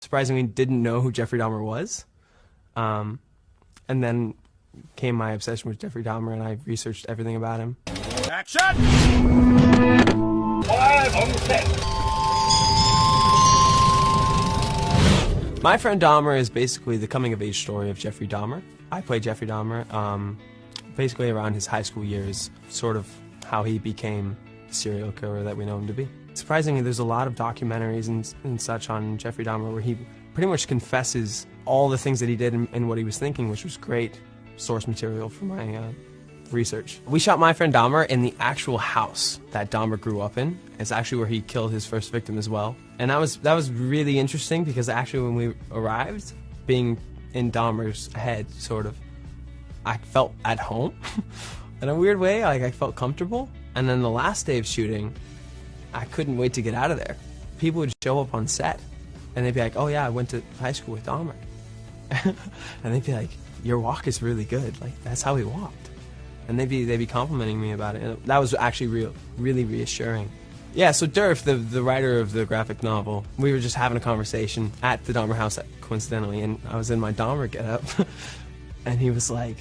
surprisingly didn't know who Jeffrey Dahmer was. And then came my obsession with Jeffrey Dahmer, and I researched everything about him. Action! Live on set. My Friend Dahmer is basically the coming-of-age story of Jeffrey Dahmer. I play Jeffrey Dahmer, basically around his high school years, sort of how he became the serial killer that we know him to be. Surprisingly, there's a lot of documentaries and such on Jeffrey Dahmer where he pretty much confesses all the things that he did and what he was thinking, which was great source material for my research. We shot My Friend Dahmer in the actual house that Dahmer grew up in. It's actually where he killed his first victim as well. And that was really interesting because actually when we arrived, being in Dahmer's head, sort of, I felt at home in a weird way. Like, I felt comfortable. And then the last day of shooting, I couldn't wait to get out of there. People would show up on set and they'd be like, oh yeah, I went to high school with Dahmer. And they'd be like, your walk is really good. Like, that's how he walked. And they'd be complimenting me about it. And that was actually really reassuring. Yeah, so Durf, the writer of the graphic novel, we were just having a conversation at the Dahmer house, coincidentally, and I was in my Dahmer getup, and he was like,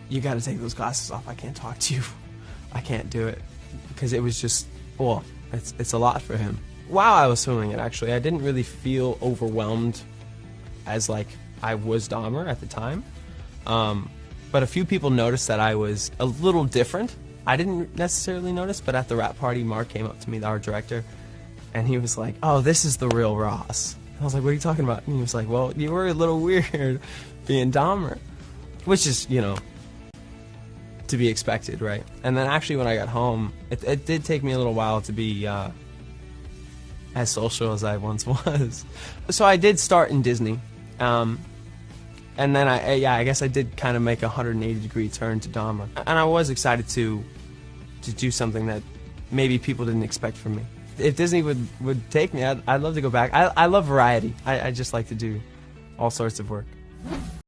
you gotta take those glasses off, I can't talk to you. I can't do it. Because it was just, well, it's a lot for him. While I was filming it, actually, I didn't really feel overwhelmed as, like, I was Dahmer at the time. But a few people noticed that I was a little different. I didn't necessarily notice, but at the rap party, Mark came up to me, our director, and he was like, oh, this is the real Ross. I was like, what are you talking about? And he was like, well, you were a little weird being Dahmer. Which is, you know, to be expected, right? And then actually when I got home, it did take me a little while to be as social as I once was. So I did start in Disney. And then I guess I did kind of make a 180-degree turn to Dahmer. And I was excited to do something that maybe people didn't expect from me. If Disney would take me, I'd love to go back. I love variety. I just like to do all sorts of work.